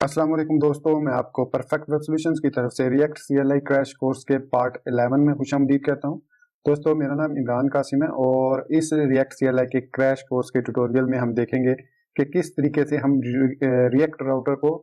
अस्सलाम वालेकुम दोस्तों, मैं आपको परफेक्ट वेब सॉल्यूशंस की तरफ से रिएक्ट सीएलआई क्रैश कोर्स के पार्ट 11 में खुशामदीद कहता हूं। दोस्तों, मेरा नाम इमरान कासिम है और इस रिएक्ट सीएलआई के क्रैश कोर्स के ट्यूटोरियल में हम देखेंगे कि किस तरीके से हम रिएक्ट राउटर को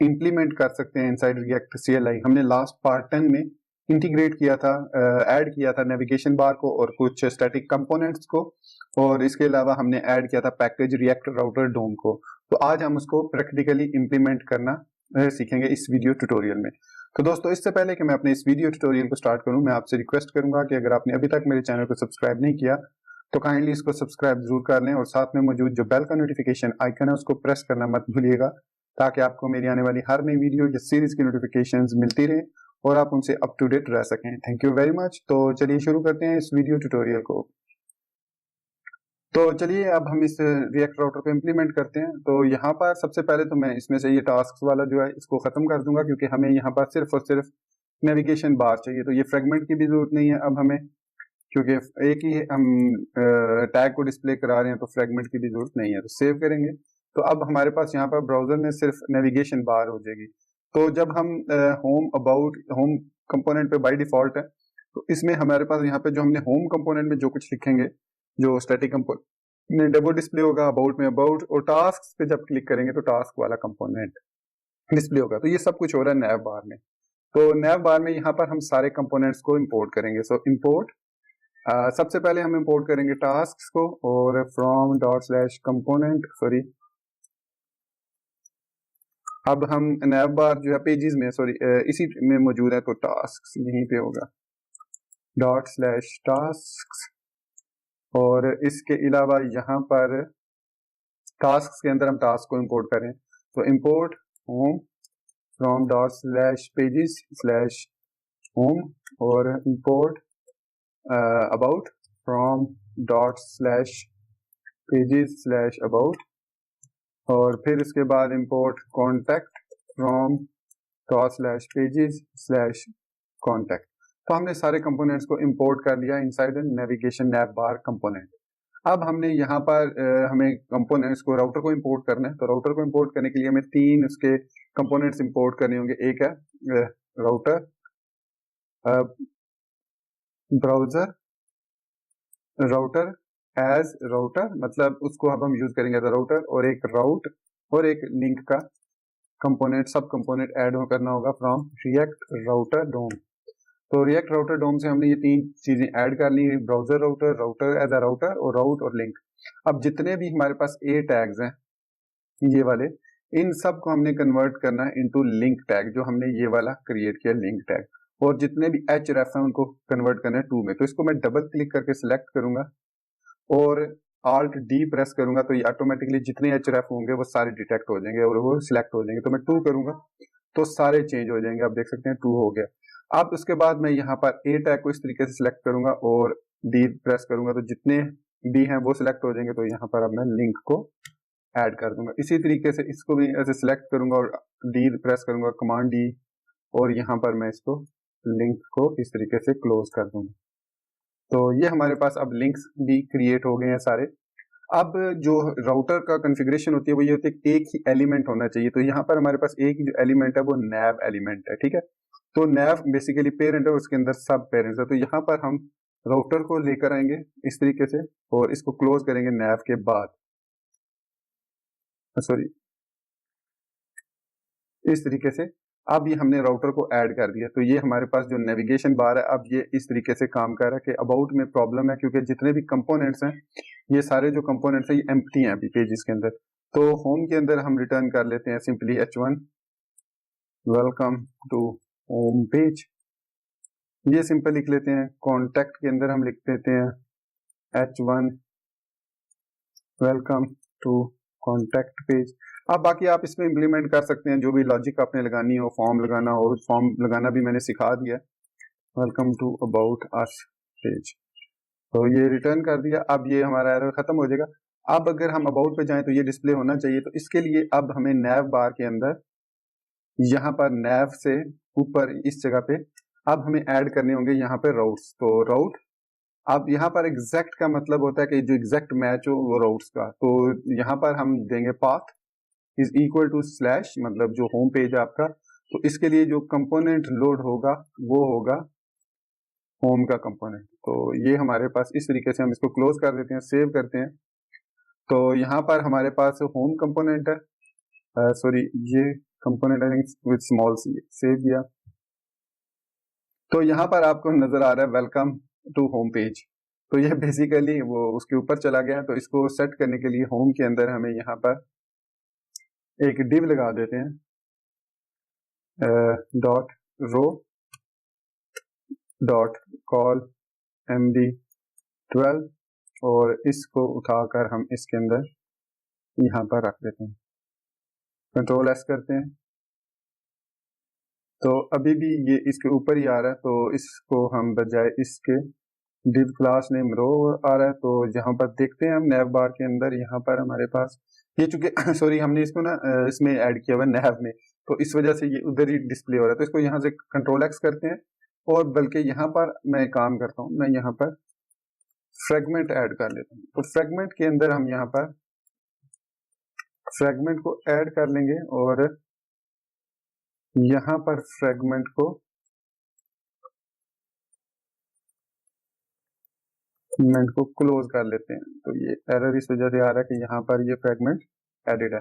इंप्लीमेंट कर सकते हैं इनसाइड रिएक्ट सीएलआई। हमने लास्ट पार्ट 10 में इंटीग्रेट किया था, ऐड किया था नेविगेशन बार को और कुछ स्टैटिक कंपोनेंट्स को, और इसके अलावा हमने ऐड किया था पैकेज रिएक्ट राउटर डोम को। तो आज हम उसको प्रैक्टिकली इंप्लीमेंट करना सीखेंगे इस वीडियो ट्यूटोरियल में। तो दोस्तों, इससे पहले कि मैं अपने इस वीडियो ट्यूटोरियल को स्टार्ट करूं, मैं आपसे रिक्वेस्ट करूंगा कि अगर आपने अभी तक मेरे चैनल को सब्सक्राइब नहीं किया तो काइंडली इसको सब्सक्राइब जरूर कर लें और साथ में मौजूद जो बेल का नोटिफिकेशन आइकन है उसको प्रेस करना मत भूलिएगा, ताकि आपको मेरी आने वाली हर नई वीडियो या सीरीज की नोटिफिकेशंस मिलती रहे और आप उनसे अप टू डेट रह सकें। Thank you very much. तो चलिए शुरू करते हैं इस वीडियो ट्यूटोरियल को। तो चलिए अब हम इस रिएक्ट राउटर को इम्प्लीमेंट करते हैं। तो यहाँ पर सबसे पहले तो मैं इसमें से ये टास्क वाला जो है इसको खत्म कर दूंगा, क्योंकि हमें यहाँ पर सिर्फ और सिर्फ नेविगेशन बार चाहिए। तो ये फ्रेगमेंट की भी जरूरत नहीं है अब हमें, क्योंकि एक ही हम टैग को डिस्प्ले करा रहे हैं, तो फ्रेगमेंट की भी जरूरत नहीं है। तो सेव करेंगे तो अब हमारे पास यहाँ पर ब्राउजर में सिर्फ नेविगेशन बार हो जाएगी। तो जब हम होम अबाउट होम कंपोनेंट पे बाय डिफॉल्ट है, तो इसमें हमारे पास यहाँ पे जो हमने होम कंपोनेंट में जो कुछ लिखेंगे, जो स्टैटिक कंपोनेंट वो डिस्प्ले होगा, अबाउट में अबाउट, और टास्क पे जब क्लिक करेंगे तो टास्क वाला कंपोनेंट डिस्प्ले होगा। तो ये सब कुछ हो रहा है नैव बार में। तो नैव बार में यहाँ पर हम सारे कंपोनेंट्स को इंपोर्ट करेंगे। सो इंपोर्ट, सबसे पहले हम इंपोर्ट करेंगे टास्क को, और from dot slash component, sorry अब हम नैव बार जो है पेजेस में, सॉरी इसी में मौजूद है, तो टास्क यहीं पे होगा, डॉट स्लैश टास्क। और इसके अलावा यहाँ पर टास्क के अंदर हम टास्क को इंपोर्ट करें, तो import home from dot slash pages slash home, और import about from dot slash pages slash about, और फिर इसके बाद import contact from dot slash pages slash contact. तो हमने सारे कंपोनेंट्स को इंपोर्ट कर लिया inside navigation nav bar component. अब हमने यहाँ पर हमें कंपोनेंट्स को, राउटर को इंपोर्ट करना है। तो राउटर को इंपोर्ट करने के लिए हमें तीन उसके कंपोनेंट्स इंपोर्ट करने होंगे। एक है router, browser, router as router, मतलब उसको अब हम यूज करेंगे एज राउटर, और एक राउट और एक लिंक का कंपोनेंट, सब कंपोनेंट ऐड करना होगा फ्रॉम रिएक्ट राउटर डोम। तो रिएक्ट राउटर डोम से हमने ये तीन चीजें ऐड कर ली, browser router, router as a router, और राउट और लिंक। अब जितने भी हमारे पास ए टैग्स हैं ये वाले, इन सब को हमने कन्वर्ट करना है इनटू लिंक टैग, जो हमने ये वाला क्रिएट किया लिंक टैग। और जितने भी एच रेफ हैं उनको कन्वर्ट करना है टू में। तो इसको मैं डबल क्लिक करके सिलेक्ट करूंगा और Alt D प्रेस करूंगा, तो ये ऑटोमेटिकली जितने एच रेफ होंगे वो सारे डिटेक्ट हो जाएंगे और वो सिलेक्ट हो जाएंगे। तो मैं टू करूंगा तो सारे चेंज हो जाएंगे। आप देख सकते हैं टू हो गया। अब उसके बाद मैं यहाँ पर ए टैग को इस तरीके से सिलेक्ट करूंगा और डी प्रेस करूंगा, तो जितने डी हैं वो सिलेक्ट हो जाएंगे। तो यहाँ पर अब मैं लिंक को ऐड कर दूंगा। इसी तरीके से इसको भी ऐसे सिलेक्ट करूंगा और डी प्रेस करूंगा, कमांड डी, और यहाँ पर मैं इसको लिंक को इस तरीके से क्लोज कर दूंगा। तो ये हमारे पास अब लिंक्स भी क्रिएट हो गए हैं सारे। अब जो राउटर का कॉन्फ़िगरेशन होती है वो ये होती है कि एक ही एलिमेंट होना चाहिए। तो यहाँ पर हमारे पास एक ही जो एलिमेंट है वो नैव एलिमेंट है, ठीक है। तो नैव बेसिकली पेरेंट है, उसके अंदर सब पेरेंट्स है। तो यहाँ पर हम राउटर को लेकर आएंगे इस तरीके से और इसको क्लोज करेंगे नैव के बाद, सॉरी इस तरीके से। अब ये हमने राउटर को ऐड कर दिया। तो ये हमारे पास जो नेविगेशन बार है अब ये इस तरीके से काम कर रहा है कि अबाउट में प्रॉब्लम है, क्योंकि जितने भी कंपोनेंट्स हैं ये सारे जो कंपोनेंट्स हैं ये एम्प्टी हैं अभी पेजेस के अंदर। तो होम के अंदर हम रिटर्न कर लेते हैं simply H1 welcome to home page, ये सिंपल लिख लेते हैं। कॉन्टैक्ट के अंदर हम लिख देते हैं H1 welcome to contact page. अब बाकी आप इसमें इंप्लीमेंट कर सकते हैं जो भी लॉजिक आपने लगानी हो, फॉर्म लगाना हो, फॉर्म लगाना भी मैंने सिखा दिया। Welcome to about us page, तो ये रिटर्न कर दिया। अब ये हमारा एरर खत्म हो जाएगा। अब अगर हम अबाउट पे जाएं तो ये डिस्प्ले होना चाहिए। तो इसके लिए अब हमें नैव बार के अंदर यहाँ पर नैव से ऊपर इस जगह पे अब हमें ऐड करने होंगे यहाँ पे राउट्स। तो राउट, अब यहाँ पर एग्जैक्ट का मतलब होता है कि जो एग्जैक्ट मैच हो वो राउट्स का। तो यहाँ पर हम देंगे path, is equal to slash, मतलब जो होम पेज आपका, तो इसके लिए जो कंपोनेंट लोड होगा वो होगा होम का कंपोनेंट। तो ये हमारे पास इस तरीके से हम इसको क्लोज कर देते हैं, सेव करते हैं। तो यहाँ पर हमारे पास होम कंपोनेंट है, सॉरी ये component I think with small C, save किया। तो यहाँ पर आपको नजर आ रहा है वेलकम टू होम पेज, तो ये बेसिकली वो उसके ऊपर चला गया। तो इसको सेट करने के लिए होम के अंदर हमें यहाँ पर एक डिव लगा देते हैं, dot row dot call md12, और इसको उठाकर हम इसके अंदर यहाँ पर रख देते हैं, कंट्रोल एस करते हैं। तो अभी भी ये इसके ऊपर ही आ रहा है, तो इसको हम बजाय इसके डिव क्लास नेम रो आ रहा है। तो यहाँ पर देखते हैं हम नैव बार के अंदर, यहाँ पर हमारे पास ये चूंकि सॉरी हमने इसको ना इसमें ऐड किया हुआ नैव में, तो इस वजह से ये उधर ही डिस्प्ले हो रहा है। तो इसको यहाँ से कंट्रोल एक्स करते हैं, और बल्कि यहाँ पर मैं काम करता हूँ, मैं यहाँ पर फ्रेगमेंट ऐड कर लेता हूँ। तो फ्रेगमेंट के अंदर हम यहाँ पर फ्रेगमेंट को ऐड कर लेंगे, और यहाँ पर फ्रेगमेंट को क्लोज कर लेते हैं। तो ये एरर इस वजह से आ रहा है कि यहाँ पर ये फ्रेगमेंट एडिड है।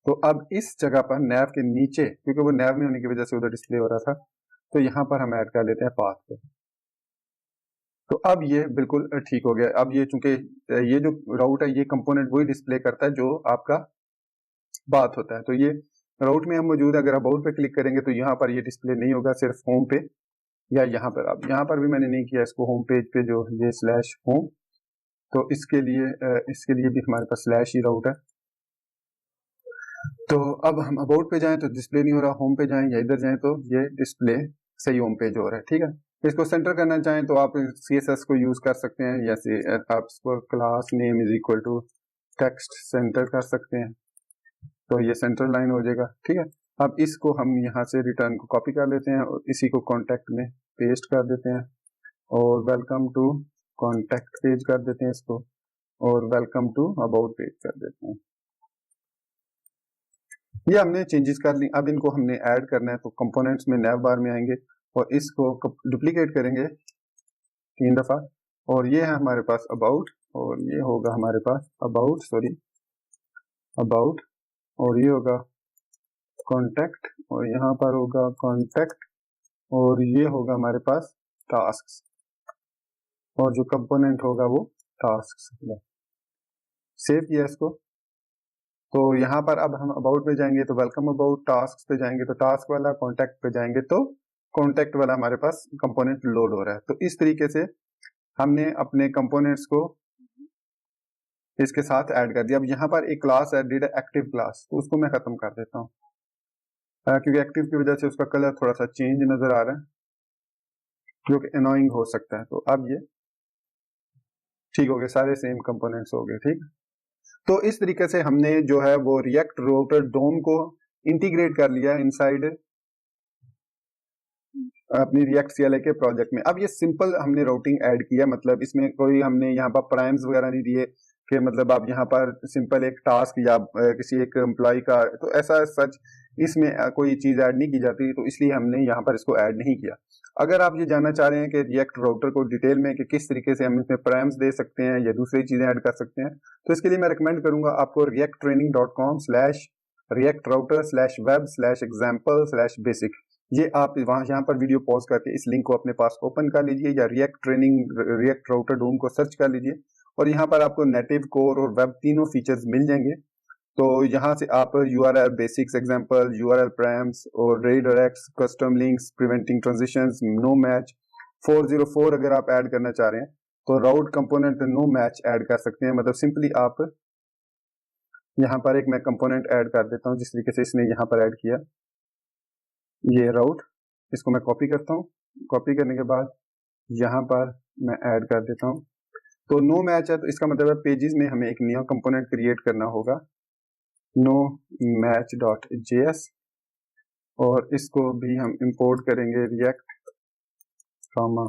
तो अब इस जगह पर नैव के नीचे, क्योंकि वो नैव में होने की वजह से उधर डिस्प्ले हो रहा था, तो यहाँ पर हम ऐड कर लेते हैं पाथ को। तो अब ये बिल्कुल ठीक हो गया। अब ये चूंकि ये जो राउट है ये कंपोनेंट वही डिस्प्ले करता है जो आपका बात होता है। तो ये राउट में हम मौजूद है, अगर अबाउट पे क्लिक करेंगे तो यहाँ पर ये डिस्प्ले नहीं होगा, सिर्फ होम पे या यहाँ पर। अब यहाँ पर भी मैंने नहीं किया इसको, होम पेज पे जो ये स्लैश होम, तो इसके लिए भी हमारे पास स्लैश ही राउट है। तो अब हम अबाउट पे जाएं तो डिस्प्ले नहीं हो रहा, होम पे जाएं या इधर जाएं तो ये डिस्प्ले सही होम पेज हो रहा है, ठीक है। इसको सेंटर करना चाहें तो आप CSS को यूज कर सकते हैं, या आप इसको class name is equal to text center कर सकते हैं, तो ये सेंटर लाइन हो जाएगा, ठीक है। अब इसको हम यहाँ से रिटर्न को कॉपी कर लेते हैं और इसी को कॉन्टेक्ट में पेस्ट कर देते हैं, और वेलकम टू कॉन्टेक्ट पेज कर देते हैं इसको, और वेलकम टू अबाउट पेज कर देते हैं। ये हमने चेंजेस कर ली। अब इनको हमने ऐड करना है, तो कंपोनेंट्स में नैव बार में आएंगे और इसको डुप्लीकेट करेंगे 3 दफा, और ये है हमारे पास अबाउट, और ये होगा हमारे पास अबाउट, और ये होगा कॉन्टेक्ट, और यहाँ पर होगा कॉन्टेक्ट, और ये होगा हमारे पास टास्क्स, और जो कंपोनेंट होगा वो टास्क्स। सेव किया इसको। तो यहाँ पर अब हम अबाउट पे जाएंगे तो वेलकम अबाउट, टास्क पे जाएंगे तो टास्क वाला, कॉन्टेक्ट पे जाएंगे तो कॉन्टेक्ट वाला हमारे पास कंपोनेंट लोड हो रहा है। तो इस तरीके से हमने अपने कंपोनेंट्स को इसके साथ ऐड कर दिया। अब यहाँ पर एक क्लास एडेड है एक्टिव क्लास, तो उसको मैं खत्म कर देता हूँ, क्योंकि एक्टिव की वजह से उसका कलर थोड़ा सा चेंज नजर आ रहा है, जो कि अनोइंग हो सकता है। तो अब ये ठीक हो गए, सारे सेम कंपोनेंट्स हो गए, ठीक। तो इस तरीके से हमने जो है वो रिएक्ट राउटर डोम को इंटीग्रेट कर लिया इनसाइड अपनी रिएक्ट CLI के प्रोजेक्ट में। अब ये सिंपल हमने राउटिंग ऐड किया, मतलब इसमें कोई हमने यहाँ पर प्राइम्स वगैरह नहीं दिए कि मतलब आप यहाँ पर सिंपल एक टास्क या किसी एक एम्प्लॉय का, तो ऐसा सच इसमें कोई चीज ऐड नहीं की जाती, तो इसलिए हमने यहाँ पर इसको ऐड नहीं किया। अगर आप ये जानना चाह रहे हैं कि रिएक्ट राउटर को डिटेल में कि किस तरीके से हम इसमें प्राइम्स दे सकते हैं या दूसरी चीजें ऐड कर सकते हैं, तो इसके लिए मैं रिकमेंड करूंगा आपको reacttraining.com/reactrouter/web/example/basic, ये आप यहाँ पर वीडियो पॉज करके इस लिंक को अपने पास ओपन कर लीजिए, या रिएक्ट राउटर डोम को सर्च कर लीजिए, और यहाँ पर आपको नेटिव, कोर और वेब तीनों फीचर्स मिल जाएंगे। तो यहाँ से आप URL basics example, URL params और redirects, custom links, preventing transitions, no match 404 अगर आप ऐड करना चाह रहे हैं तो route component no match add कर सकते हैं। मतलब सिंपली आप यहाँ पर एक मैं कंपोनेंट ऐड कर देता हूँ जिस तरीके से इसने यहाँ पर ऐड किया, ये राउट, इसको मैं कॉपी करता हूँ। कॉपी करने के बाद यहाँ पर मैं ऐड कर देता हूँ। तो नो मैच है तो इसका मतलब है पेजेस में हमें एक नया कंपोनेंट क्रिएट करना होगा, नो मैच डॉट JS, और इसको भी हम इंपोर्ट करेंगे रिएक्ट कॉमा,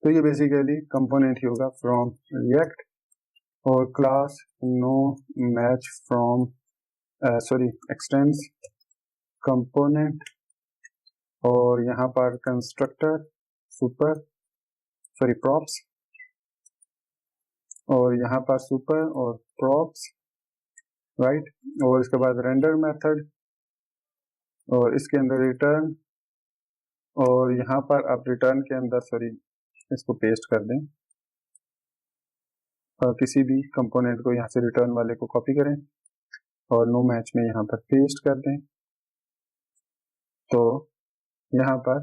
तो ये बेसिकली कंपोनेंट ही होगा फ्रॉम रिएक्ट, और class no match from sorry extends component, और यहाँ पर कंस्ट्रक्टर सुपर सॉरी प्रॉप्स, और यहाँ पर सुपर और प्रॉप्स राइट, और इसके बाद रेंडर मेथड, और इसके अंदर रिटर्न, और यहाँ पर आप रिटर्न के अंदर सॉरी इसको पेस्ट कर दें, और किसी भी कंपोनेंट को यहाँ से रिटर्न वाले को कॉपी करें और नो मैच में यहाँ पर पेस्ट कर दें। तो यहाँ पर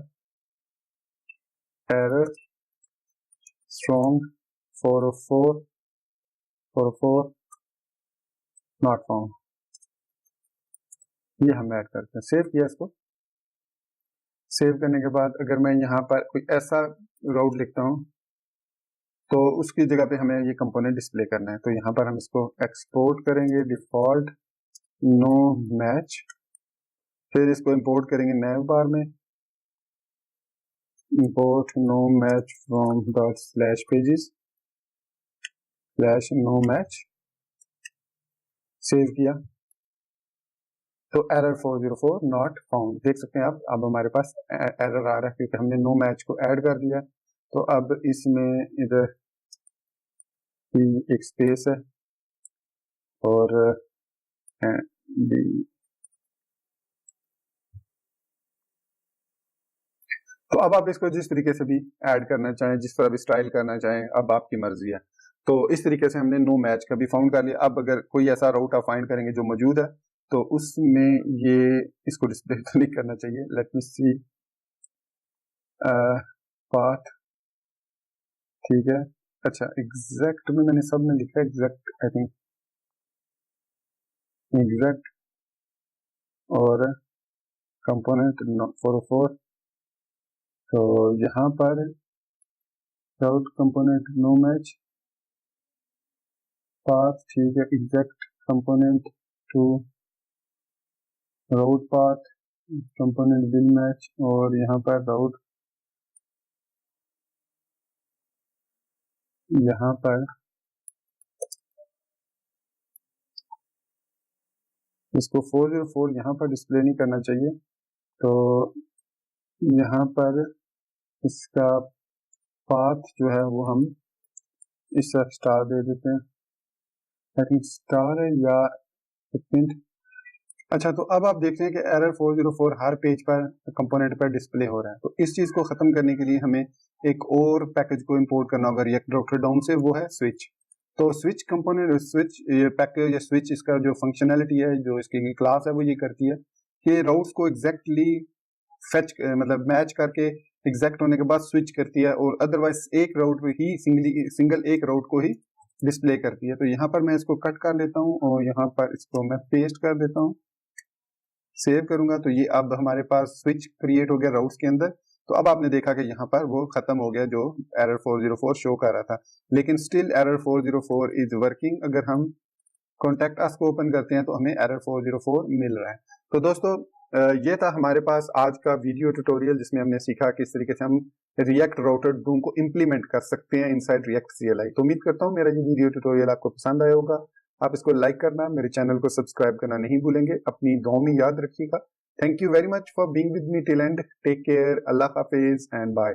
एरर स्ट्रॉन्ग 404 नॉट फाउंड, ये हम ऐड करते हैं। सेव किया इसको। सेव करने के बाद अगर मैं यहाँ पर कोई ऐसा राउट लिखता हूँ तो उसकी जगह पे हमें ये कंपोनेंट डिस्प्ले करना है, तो यहाँ पर हम इसको एक्सपोर्ट करेंगे डिफॉल्ट नो मैच, फिर इसको इंपोर्ट करेंगे नैव बार में, import no match from dot slash pages slash no match. Save किया तो एरर 404 नॉट फाउंड, देख सकते हैं आप। अब हमारे पास एरर आ रहा है क्योंकि हमने नो मैच को ऐड कर दिया। तो अब इसमें इधर एक स्पेस है और तो अब आप इसको जिस तरीके से भी ऐड करना चाहें, जिस तरह भी स्टाइल करना चाहें, अब आपकी मर्जी है। तो इस तरीके से हमने नो मैच का भी फाउंड कर लिया। अब अगर कोई ऐसा राउट आप फाइंड करेंगे जो मौजूद है तो उसमें ये इसको डिस्प्ले तो नहीं करना चाहिए। लेट मी सी पाथ, ठीक है। अच्छा एग्जैक्ट में मैंने सब में लिखा एग्जैक्ट, आई थिंक एग्जैक्ट और कंपोनेंट 404। तो यहाँ पर route component no match path, ठीक है, exact component to route path component बिन मैच, और यहाँ पर राउट, यहाँ पर इसको 404 यहाँ पर डिस्प्ले नहीं करना चाहिए। तो यहाँ पर इसका पाथ जो है वो हम इस स्टार दे देते हैं, आई थिंक स्टार है या प्रिंट। अच्छा तो अब आप देखते हैं कि एरर 404 हर पेज पर कंपोनेंट पर डिस्प्ले हो रहा है। तो इस चीज को खत्म करने के लिए हमें एक और पैकेज को इंपोर्ट करना होगा रिएक्ट राउटर डाउन से, वो है स्विच। तो स्विच कंपोनेंट, स्विच ये पैकेज या स्विच, इसका जो फंक्शनैलिटी है, जो इसकी क्लास है, वो ये करती है कि राउट्स को एग्जैक्टली फेच मतलब मैच करके एग्जैक्ट होने के बाद स्विच करती है, और अदरवाइज एक राउट ही सिंगल एक राउट को ही डिस्प्ले करती है। तो यहाँ पर मैं इसको कट कर लेता हूँ और यहाँ पर इसको मैं पेस्ट कर देता हूँ। सेव करूंगा तो ये अब हमारे पास स्विच क्रिएट हो गया राउट्स के अंदर। तो अब आपने देखा कि यहाँ पर वो खत्म हो गया जो एरर 404 शो कर रहा था, लेकिन स्टिल एरर 404 इज वर्किंग। अगर हम कॉन्टेक्ट अस को ओपन करते हैं तो हमें एरर 404 मिल रहा है। तो दोस्तों ये था हमारे पास आज का वीडियो ट्यूटोरियल, जिसमें हमने सीखा किस तरीके से हम रिएक्ट राउटर डूम को इंप्लीमेंट कर सकते हैं इनसाइड रिएक्ट CLI। तो उम्मीद करता हूँ मेरा ये वीडियो ट्यूटोरियल आपको पसंद आया होगा। आप इसको लाइक करना, मेरे चैनल को सब्सक्राइब करना नहीं भूलेंगे। अपनी दुआ में याद रखिएगा। Thank you very much for being with me till end. Take care, अल्लाह हाफिज एंड बाय।